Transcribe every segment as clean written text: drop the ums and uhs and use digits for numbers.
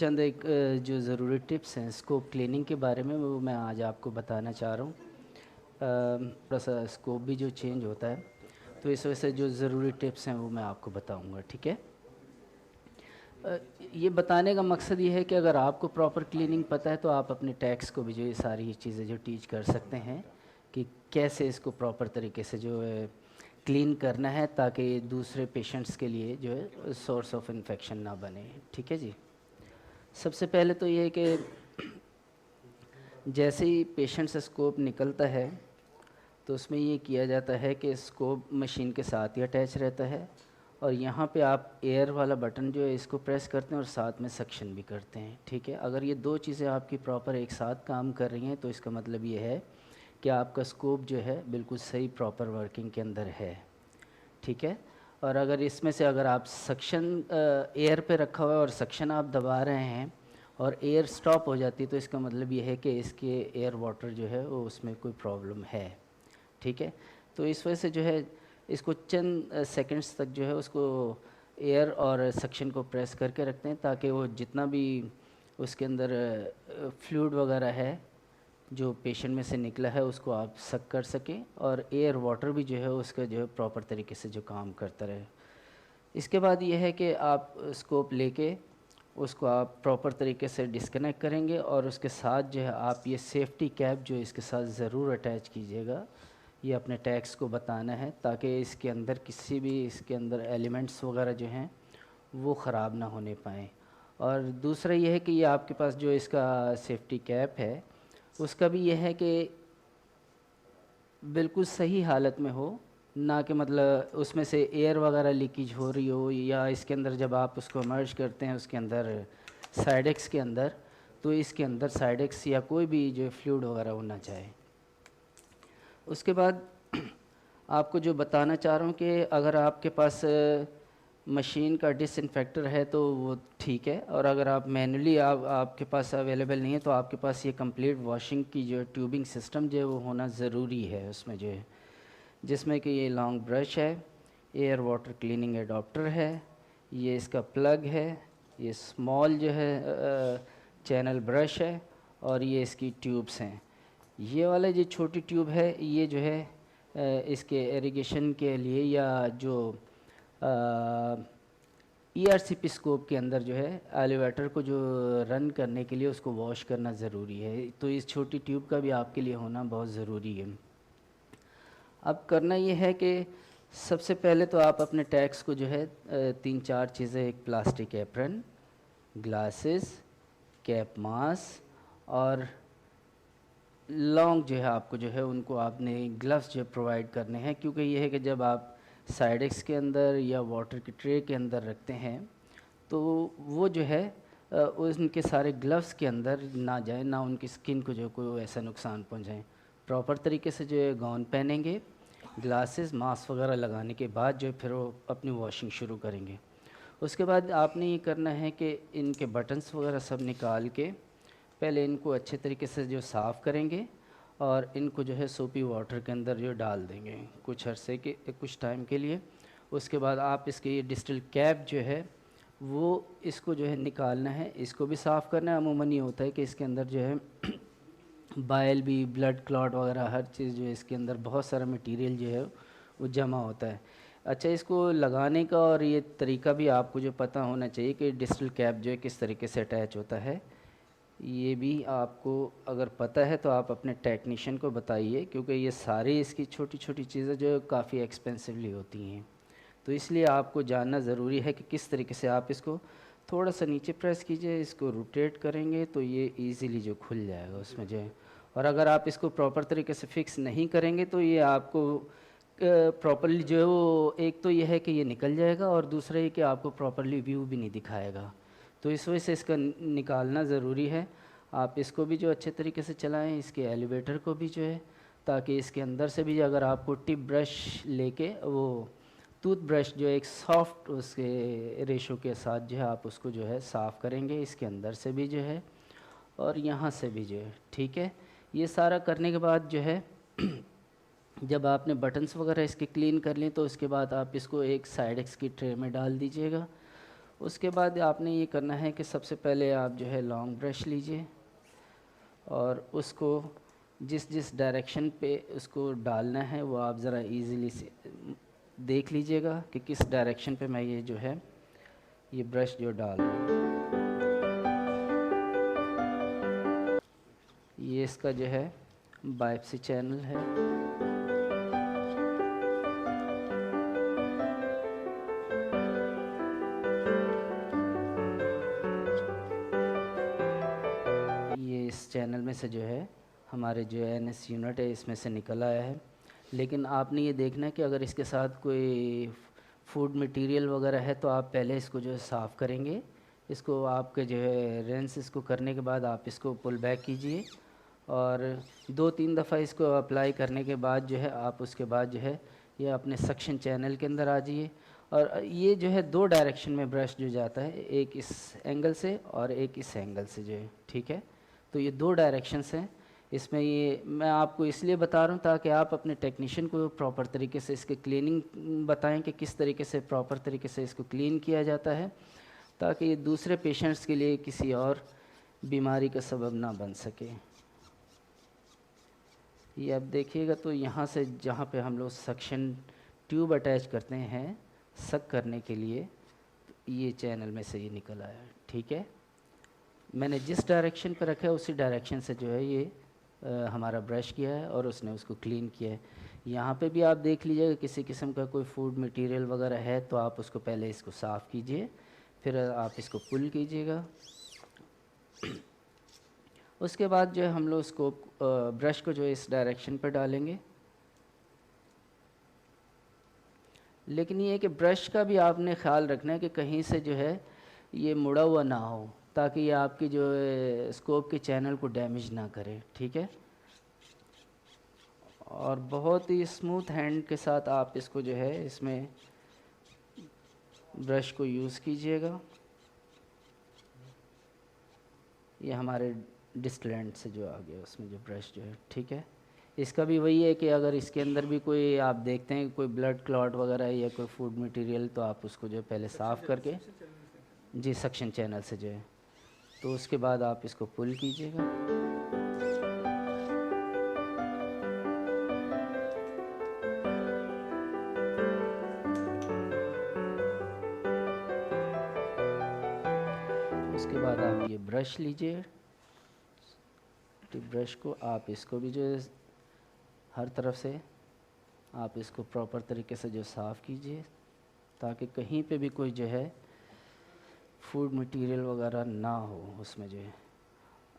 चंद एक जो ज़रूरी टिप्स हैं स्कोप क्लीनिंग के बारे में वो मैं आज आपको बताना चाह रहा हूँ। थोड़ा सा स्कोप भी जो चेंज होता है तो इस वजह से जो ज़रूरी टिप्स हैं वो मैं आपको बताऊँगा, ठीक है। ये बताने का मकसद ये है कि अगर आपको प्रॉपर क्लीनिंग पता है तो आप अपने टैक्स को भी जो ये सारी चीज़ें जो टीच कर सकते हैं कि कैसे इसको प्रॉपर तरीके से जो है क्लीन करना है ताकि दूसरे पेशेंट्स के लिए जो है सोर्स ऑफ इन्फेक्शन ना बने, ठीक है जी। सबसे पहले तो ये है कि जैसे ही पेशेंट से स्कोप निकलता है तो उसमें ये किया जाता है कि स्कोप मशीन के साथ ही अटैच रहता है और यहाँ पे आप एयर वाला बटन जो है इसको प्रेस करते हैं और साथ में सक्शन भी करते हैं, ठीक है। अगर ये दो चीज़ें आपकी प्रॉपर एक साथ काम कर रही हैं तो इसका मतलब ये है कि आपका स्कोप जो है बिल्कुल सही प्रॉपर वर्किंग के अंदर है, ठीक है। और अगर इसमें से अगर आप सक्शन एयर पे रखा हुआ है और सक्शन आप दबा रहे हैं और एयर स्टॉप हो जाती है तो इसका मतलब ये है कि इसके एयर वाटर जो है वो उसमें कोई प्रॉब्लम है, ठीक है। तो इस वजह से जो है इसको चंद सेकंड्स तक जो है उसको एयर और सक्शन को प्रेस करके रखते हैं ताकि वो जितना भी उसके अंदर फ्लूइड वगैरह है जो पेशेंट में से निकला है उसको आप सक कर सकें और एयर वाटर भी जो है उसका जो है प्रॉपर तरीके से जो काम करता रहे। इसके बाद ये है कि आप स्कोप लेके उसको आप प्रॉपर तरीके से डिस्कनेक्ट करेंगे और उसके साथ जो है आप ये सेफ्टी कैप जो इसके साथ ज़रूर अटैच कीजिएगा। ये अपने टैक्स को बताना है ताकि इसके अंदर किसी भी इसके अंदर एलिमेंट्स वगैरह जो हैं वो ख़राब ना होने पाएँ। और दूसरा ये है कि ये आपके पास जो इसका सेफ्टी कैप है उसका भी ये है कि बिल्कुल सही हालत में हो, ना कि मतलब उसमें से एयर वगैरह लीकेज हो रही हो या इसके अंदर जब आप उसको मर्ज करते हैं उसके अंदर साइडेक्स के अंदर तो इसके अंदर साइडेक्स या कोई भी जो फ्लूइड वगैरह होना चाहे। उसके बाद आपको जो बताना चाह रहा हूँ कि अगर आपके पास मशीन का डिसइंफेक्टर है तो वो ठीक है और अगर आप मैनुअली आपके पास अवेलेबल नहीं है तो आपके पास ये कंप्लीट वॉशिंग की जो ट्यूबिंग सिस्टम जो है वो होना ज़रूरी है उसमें जो है, जिसमें कि ये लॉन्ग ब्रश है, एयर वाटर क्लीनिंग एडाप्टर है, ये इसका प्लग है, ये स्मॉल जो है चैनल ब्रश है और ये इसकी ट्यूब्स हैं। ये वाला जो छोटी ट्यूब है ये जो है इसके इरिगेशन के लिए या जो ईआरसीपी स्कोप के अंदर जो है एलिवेटर को जो रन करने के लिए उसको वॉश करना ज़रूरी है, तो इस छोटी ट्यूब का भी आपके लिए होना बहुत ज़रूरी है। अब करना ये है कि सबसे पहले तो आप अपने टैक्स को जो है तीन चार चीज़ें, एक plastic apron, glasses, cap mask और लॉन्ग जो है आपको जो है उनको आपने ग्लव्स जो प्रोवाइड करने हैं, क्योंकि ये है कि जब आप साइडेक्स के अंदर या वाटर की ट्रे के अंदर रखते हैं तो वो जो है उनके सारे ग्लव्स के अंदर ना जाए, ना उनकी स्किन को जो कोई ऐसा नुकसान पहुंचाए। प्रॉपर तरीके से जो है गाउन पहनेंगे, ग्लासेस मास्क वगैरह लगाने के बाद जो है फिर वो अपनी वॉशिंग शुरू करेंगे। उसके बाद आपने ये करना है कि इनके बटन्स वगैरह सब निकाल के पहले इनको अच्छे तरीके से जो साफ़ करेंगे और इनको जो है सोपी वाटर के अंदर जो डाल देंगे कुछ अरसे के कुछ टाइम के लिए। उसके बाद आप इसके ये डिस्टिल कैप जो है वो इसको जो है निकालना है, इसको भी साफ़ करना है। अमूमन ये होता है कि इसके अंदर जो है बाइल भी, ब्लड क्लॉट वगैरह हर चीज़ जो है इसके अंदर बहुत सारा मटेरियल जो है वो जमा होता है। अच्छा, इसको लगाने का और ये तरीका भी आपको जो पता होना चाहिए कि डिस्टिल कैप जो है किस तरीके से अटैच होता है, ये भी आपको अगर पता है तो आप अपने टेक्नीशियन को बताइए, क्योंकि ये सारी इसकी छोटी छोटी चीज़ें जो काफ़ी एक्सपेंसिवली होती हैं, तो इसलिए आपको जानना ज़रूरी है कि किस तरीके से आप इसको थोड़ा सा नीचे प्रेस कीजिए, इसको रोटेट करेंगे तो ये इजीली जो खुल जाएगा उसमें जो है। और अगर आप इसको प्रॉपर तरीके से फिक्स नहीं करेंगे तो ये आपको प्रॉपरली जो है वो, एक तो ये है कि ये निकल जाएगा और दूसरा ये कि आपको प्रॉपरली व्यू भी नहीं दिखाएगा, तो इस वजह से इसका निकालना ज़रूरी है। आप इसको भी जो अच्छे तरीके से चलाएं, इसके एलिवेटर को भी जो है, ताकि इसके अंदर से भी अगर आपको टिप ब्रश लेके वो टूथ ब्रश जो एक सॉफ्ट उसके रेशो के साथ जो है आप उसको जो है साफ़ करेंगे, इसके अंदर से भी जो है और यहाँ से भी जो है, ठीक है। ये सारा करने के बाद जो है जब आपने बटन्स वगैरह इसके क्लीन कर लें तो उसके बाद आप इसको एक साइडेक्स की ट्रे में डाल दीजिएगा। उसके बाद आपने ये करना है कि सबसे पहले आप जो है लॉन्ग ब्रश लीजिए और उसको जिस जिस डायरेक्शन पे उसको डालना है वो आप ज़रा इजीली से देख लीजिएगा कि किस डायरेक्शन पे मैं ये जो है ये ब्रश जो डाल रहा हूँ। ये इसका जो है बाइप्सी चैनल है। ये इस चैनल में से जो है हमारे जो एनएस यूनिट है इसमें से निकल आया है। लेकिन आपने ये देखना है कि अगर इसके साथ कोई फूड मटेरियल वगैरह है तो आप पहले इसको जो है साफ़ करेंगे। इसको आपके जो है रेंस इसको करने के बाद आप इसको पुल बैक कीजिए और 2-3 दफ़ा इसको अप्लाई करने के बाद जो है आप उसके बाद जो है ये अपने सक्शन चैनल के अंदर आ जाइए। और ये जो है 2 डायरेक्शन में ब्रश जो जाता है, एक इस एंगल से और एक इस एंगल से जो है, ठीक है। तो ये 2 डायरेक्शंस हैं इसमें। ये मैं आपको इसलिए बता रहा हूँ ताकि आप अपने टेक्नीशियन को प्रॉपर तरीके से इसके क्लीनिंग बताएं कि किस तरीके से प्रॉपर तरीके से इसको क्लीन किया जाता है, ताकि ये दूसरे पेशेंट्स के लिए किसी और बीमारी का सबब ना बन सके। ये अब देखिएगा तो यहाँ से जहाँ पे हम लोग सक्शन ट्यूब अटैच करते हैं सक करने के लिए, ये चैनल में से ये निकल आया है, ठीक है। मैंने जिस डायरेक्शन पे रखा है उसी डायरेक्शन से जो है ये हमारा ब्रश किया है और उसने उसको क्लीन किया है। यहाँ पे भी आप देख लीजिएगा किसी किस्म का कोई फूड मटेरियल वगैरह है तो आप उसको पहले इसको साफ़ कीजिए, फिर आप इसको पुल कीजिएगा। उसके बाद जो है हम लोग इसको ब्रश को जो है इस डायरेक्शन पर डालेंगे। लेकिन ये है कि ब्रश का भी आपने ख्याल रखना है कि कहीं से जो है ये मुड़ा हुआ ना हो, ताकि ये आपकी जो है स्कोप के चैनल को डैमेज ना करे, ठीक है। और बहुत ही स्मूथ हैंड के साथ आप इसको जो है इसमें ब्रश को यूज़ कीजिएगा। ये हमारे डिस्टिलेंट से जो आ गया उसमें जो ब्रश जो है, ठीक है। इसका भी वही है कि अगर इसके अंदर भी कोई आप देखते हैं कोई ब्लड क्लॉट वगैरह या कोई फूड मटेरियल तो आप उसको जो है पहले साफ़ करके जी सक्शन चैनल से जो है, तो उसके बाद आप इसको पुल कीजिएगा। उसके बाद आप ये ब्रश लीजिए, टिप ब्रश को आप इसको भी जो है हर तरफ से आप इसको प्रॉपर तरीके से जो साफ़ कीजिए, ताकि कहीं पे भी कोई जो है फूड मटेरियल वगैरह ना हो उसमें जो है।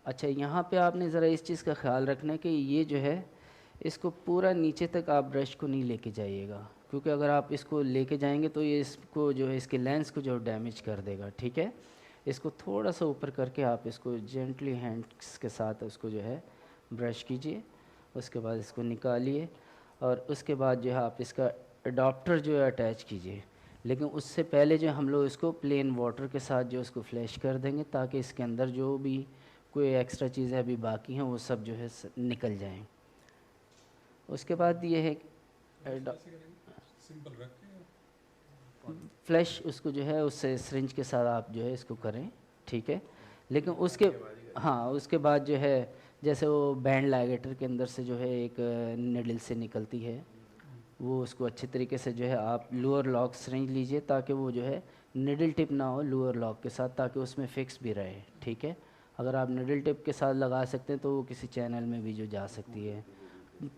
अच्छा, यहाँ पे आपने ज़रा इस चीज़ का ख्याल रखना है कि ये जो है इसको पूरा नीचे तक आप ब्रश को नहीं लेके जाइएगा, क्योंकि अगर आप इसको लेके जाएंगे तो ये इसको जो है इसके लेंस को जो डैमेज कर देगा, ठीक है। इसको थोड़ा सा ऊपर करके आप इसको जेंटली हैंड्स के साथ उसको जो है ब्रश कीजिए। उसके बाद इसको निकालिए और उसके बाद जो है आप इसका अडॉप्टर जो है अटैच कीजिए। लेकिन उससे पहले जो हम लोग इसको प्लेन वाटर के साथ जो इसको फ्लैश कर देंगे, ताकि इसके अंदर जो भी कोई एक्स्ट्रा चीज़ें अभी बाकी हैं वो सब जो है निकल जाएं। उसके बाद ये है फ्लैश उसको जो है उससे सिरिंज के साथ आप जो है इसको करें, ठीक है। लेकिन उसके हाँ उसके बाद जो है जैसे वो बैंड लाइगेटर के अंदर से जो है एक निडल से निकलती है, वो उसको अच्छे तरीके से जो है आप लोअर लॉक सिरिंज लीजिए, ताकि वो जो है निडल टिप ना हो लोअर लॉक के साथ, ताकि उसमें फिक्स भी रहे, ठीक है। अगर आप निडल टिप के साथ लगा सकते हैं तो वो किसी चैनल में भी जो जा सकती है,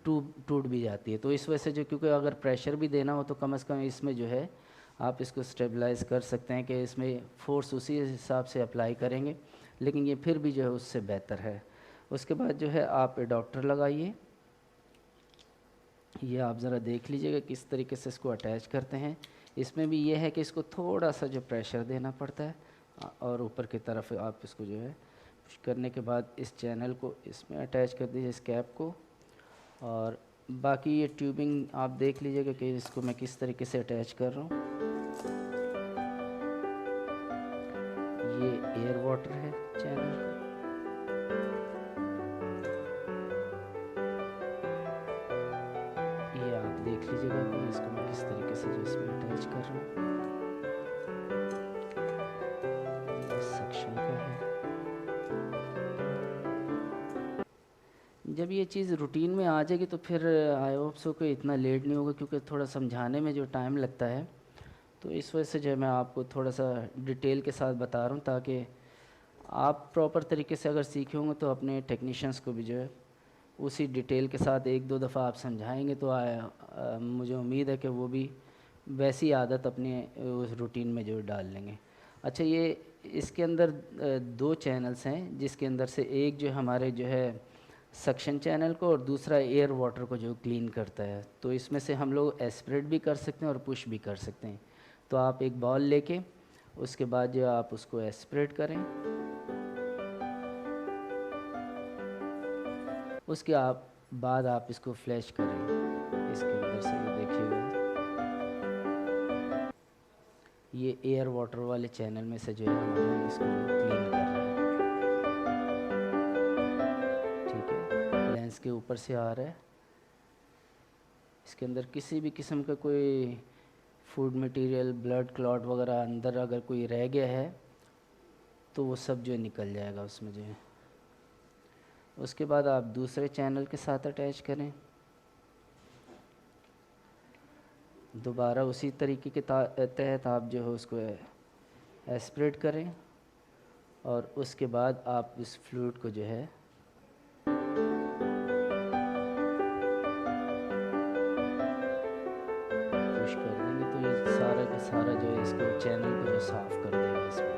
टूट भी जाती है। तो इस वजह से जो, क्योंकि अगर प्रेशर भी देना हो तो कम से कम इसमें जो है आप इसको स्टेबलाइज़ कर सकते हैं कि इसमें फोर्स उसी हिसाब से अप्लाई करेंगे, लेकिन ये फिर भी जो है उससे बेहतर है। उसके बाद जो है आप एडाप्टर लगाइए। ये आप ज़रा देख लीजिएगा किस तरीके से इसको अटैच करते हैं। इसमें भी ये है कि इसको थोड़ा सा जो प्रेशर देना पड़ता है और ऊपर की तरफ आप इसको जो है पुश करने के बाद इस चैनल को इसमें अटैच कर दीजिए, इस कैप को। और बाकी ये ट्यूबिंग आप देख लीजिएगा कि इसको मैं किस तरीके से अटैच कर रहा हूँ। ये एयर वाटर है चैनल, ये आप देख लीजिएगा कि इसको मैं किस तरीके से जो इसमें अटैच कर रहा हूँ। सक्शन का है। जब ये चीज़ रूटीन में आ जाएगी तो फिर आई होप सो को इतना लेट नहीं होगा, क्योंकि थोड़ा समझाने में जो टाइम लगता है, तो इस वजह से जो है मैं आपको थोड़ा सा डिटेल के साथ बता रहा हूँ, ताकि आप प्रॉपर तरीके से अगर सीखे होंगे तो अपने टेक्नीशियंस को भी जो है उसी डिटेल के साथ एक दो दफ़ा आप समझाएंगे तो मुझे उम्मीद है कि वो भी वैसी आदत अपने उस रूटीन में जो डाल लेंगे। अच्छा, ये इसके अंदर दो चैनल्स हैं, जिसके अंदर से एक जो हमारे जो है सक्शन चैनल को और दूसरा एयर वाटर को जो क्लीन करता है। तो इसमें से हम लोग एस्पिरेट भी कर सकते हैं और पुश भी कर सकते हैं। तो आप एक बॉल लेके उसके बाद जो आप उसको एस्पिरेट करें, उसके बाद आप इसको फ्लैश करें इसके अंदर से। ये देखिएगा, ये एयर वाटर वाले चैनल में से जो है हमारा इसको क्लीन कर रहा है। ठीक है, लेंस के ऊपर से आ रहा है। इसके अंदर किसी भी किस्म का कोई फूड मटेरियल, ब्लड क्लॉट वगैरह अंदर अगर कोई रह गया है तो वो सब जो निकल जाएगा उसमें जो है। उसके बाद आप दूसरे चैनल के साथ अटैच करें, दोबारा उसी तरीके के तहत आप जो है उसको एस्पिरेट करें और उसके बाद आप इस फ्लूइड को जो है पुश कर देंगे, तो ये सारा का सारा जो है इसको चैनल को जो साफ़ कर देगा इसमें।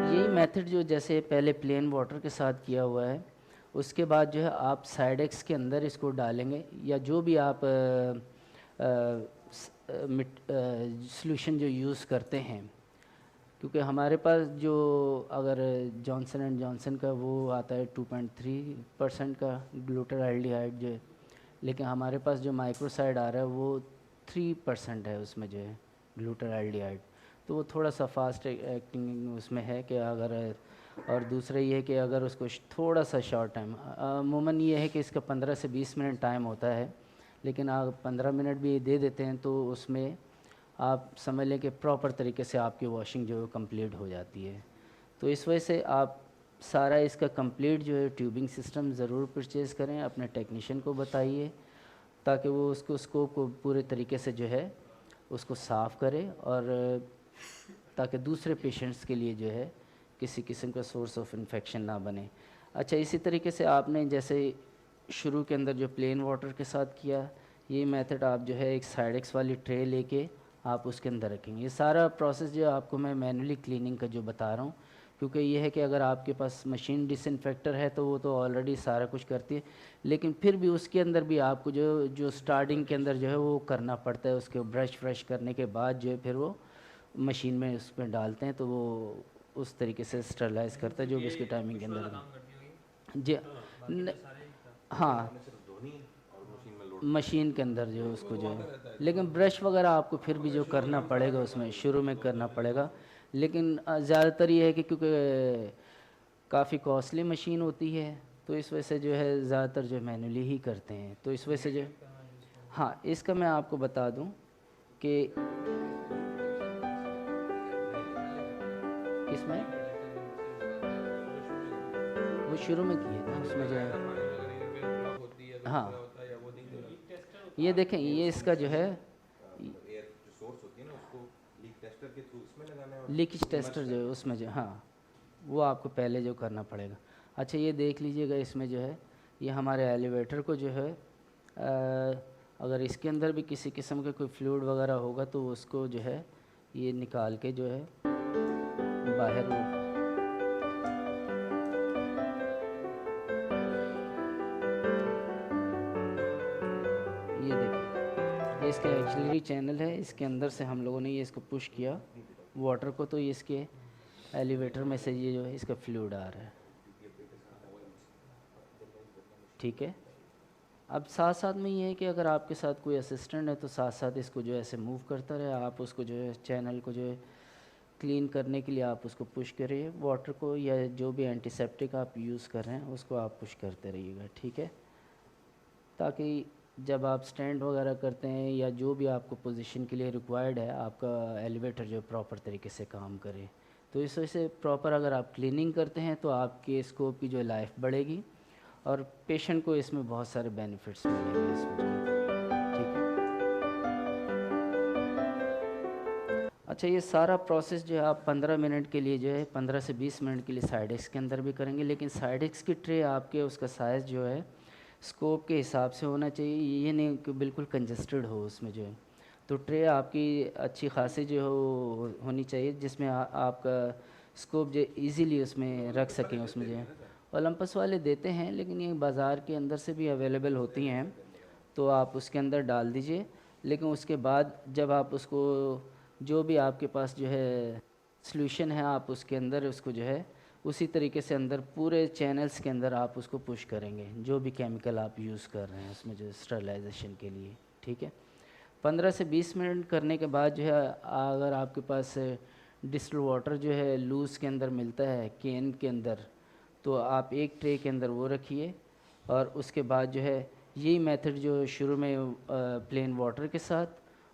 यही मेथड जो जैसे पहले प्लेन वाटर के साथ किया हुआ है, उसके बाद जो है आप साइडेक्स के अंदर इसको डालेंगे, या जो भी आप सॉल्यूशन जो यूज़ करते हैं, क्योंकि हमारे पास जो अगर जॉनसन एंड जॉनसन का वो आता है 2.3% का ग्लूटाराल्डिहाइड जो है, लेकिन हमारे पास जो माइक्रोसाइड आ रहा है वो 3% है उसमें जो है ग्लूटाराल्डिहाइड। तो वो थोड़ा सा फास्ट एक्टिंग उसमें है कि अगर, और दूसरा ये है कि अगर उसको थोड़ा सा शॉर्ट टाइम, अमूमन ये है कि इसका 15 से 20 मिनट टाइम होता है, लेकिन आप 15 मिनट भी दे देते हैं तो उसमें आप समझ लें कि प्रॉपर तरीके से आपकी वॉशिंग जो है कंप्लीट हो जाती है। तो इस वजह से आप सारा इसका कंप्लीट जो है ट्यूबिंग सिस्टम ज़रूर परचेज़ करें, अपने टेक्नीशियन को बताइए, ताकि वो उसको स्कोप को पूरे तरीके से जो है उसको साफ़ करे, और ताकि दूसरे पेशेंट्स के लिए जो है किसी किस्म का सोर्स ऑफ इन्फेक्शन ना बने। अच्छा, इसी तरीके से आपने जैसे शुरू के अंदर जो प्लेन वाटर के साथ किया, ये मेथड आप जो है एक साइडेक्स वाली ट्रे लेके आप उसके अंदर रखेंगे। ये सारा प्रोसेस जो आपको मैं मैनुअली क्लीनिंग का जो बता रहा हूँ, क्योंकि ये है कि अगर आपके पास मशीन डिसइंफेक्टर है तो वो तो ऑलरेडी सारा कुछ करती है, लेकिन फिर भी उसके अंदर भी आपको जो जो स्टार्टिंग के अंदर जो है वो करना पड़ता है। उसके ब्रश फ्रेश करने के बाद जो है फिर वो मशीन में उसमें डालते हैं, तो वो उस तरीके से स्टरलाइज करता है जो भी उसकी टाइमिंग के अंदर जी। हाँ, मशीन के अंदर जो उसको जो है, लेकिन ब्रश वगैरह आपको फिर भी जो करना पड़ेगा उसमें शुरू में करना पड़ेगा, लेकिन ज़्यादातर ये है कि क्योंकि काफ़ी कॉस्टली मशीन होती है, तो इस वजह से जो है ज़्यादातर जो मैनुअली ही करते हैं। तो इस वजह से जो, हाँ, इसका मैं आपको बता दूं कि किसमें वो शुरू में किए ना उसमें जो है। हाँ, ये देखें, ये इसका जो है लीकेज टेस्टर जो है उसमें जो, हाँ, वो आपको पहले जो करना पड़ेगा। अच्छा, ये देख लीजिएगा, इसमें जो है ये हमारे एलिवेटर को जो है अगर इसके अंदर भी किसी किस्म का कोई फ्लूइड वगैरह होगा तो उसको जो है ये निकाल के जो है बाहर वो, ये देखिए, ये इसका एक्सिलरी चैनल है, इसके अंदर से हम लोगों ने ये इसको पुश किया वाटर को, तो ये इसके एलिवेटर में से ये जो है इसका फ्लूइड आ रहा है। ठीक है, अब साथ साथ में ये है कि अगर आपके साथ कोई असिस्टेंट है तो साथ साथ इसको जो है ऐसे मूव करता रहे, आप उसको जो है चैनल को जो है क्लीन करने के लिए आप उसको पुश करिए वाटर को, या जो भी एंटीसेप्टिक आप यूज़ कर रहे हैं उसको आप पुश करते रहिएगा, ठीक है, ताकि जब आप स्टैंड वगैरह करते हैं या जो भी आपको पोजीशन के लिए रिक्वायर्ड है, आपका एलिवेटर जो प्रॉपर तरीके से काम करे। तो इस वजह से प्रॉपर अगर आप क्लीनिंग करते हैं तो आपके स्कोप की जो लाइफ बढ़ेगी और पेशेंट को इसमें बहुत सारे बेनिफिट्स मिलेंगे इसमें जो है, ठीक है। अच्छा, ये सारा प्रोसेस जो है आप 15 मिनट के लिए जो है 15 से 20 मिनट के लिए साइडेक्स के अंदर भी करेंगे, लेकिन साइडेक्स की ट्रे आपके उसका साइज़ जो है स्कोप के हिसाब से होना चाहिए, ये नहीं कि बिल्कुल कंजस्टेड हो उसमें जो है। तो ट्रे आपकी अच्छी खासी जो होनी चाहिए जिसमें आपका स्कोप जो इजीली उसमें रख सकें उसमें जो है। ओलंपस वाले देते हैं लेकिन ये बाज़ार के अंदर से भी अवेलेबल होती हैं, तो आप उसके अंदर डाल दीजिए। लेकिन उसके बाद जब आप उसको जो भी आपके पास जो है सॉल्यूशन है आप उसके अंदर उसको जो है उसी तरीके से अंदर पूरे चैनल्स के अंदर आप उसको पुश करेंगे, जो भी केमिकल आप यूज़ कर रहे हैं उसमें जो स्टरलाइजेशन के लिए, ठीक है। 15 से 20 मिनट करने के बाद जो है अगर आपके पास डिस्टिल वाटर जो है लूज़ के अंदर मिलता है कैन के अंदर, तो आप एक ट्रे के अंदर वो रखिए और उसके बाद जो है यही मेथड जो शुरू में प्लेन वाटर के साथ,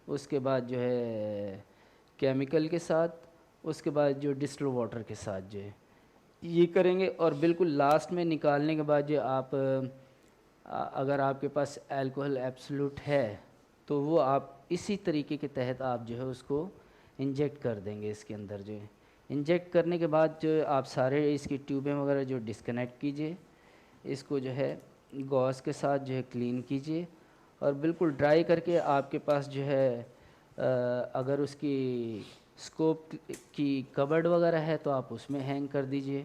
उसके बाद जो है केमिकल के साथ, उसके बाद जो डिस्टिल वाटर के साथ जो है ये करेंगे। और बिल्कुल लास्ट में निकालने के बाद जो आप अगर आपके पास अल्कोहल एब्सोल्यूट है तो वो आप इसी तरीके के तहत आप जो है उसको इंजेक्ट कर देंगे इसके अंदर जो है। इंजेक्ट करने के बाद जो आप सारे इसकी ट्यूबें वगैरह जो डिस्कनेक्ट कीजिए, इसको जो है गॉस के साथ जो है क्लीन कीजिए और बिल्कुल ड्राई करके आपके पास जो है अगर उसकी स्कोप की कबर्ड वगैरह है तो आप उसमें हैंग कर दीजिए,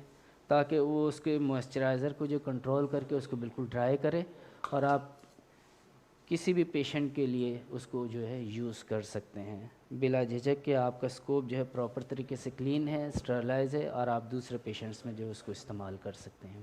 ताकि वो उसके मॉइस्चराइज़र को जो कंट्रोल करके उसको बिल्कुल ड्राई करे और आप किसी भी पेशेंट के लिए उसको जो है यूज़ कर सकते हैं बिला झिझक के। आपका स्कोप जो है प्रॉपर तरीके से क्लीन है, स्टरलाइज है और आप दूसरे पेशेंट्स में जो है उसको इस्तेमाल कर सकते हैं।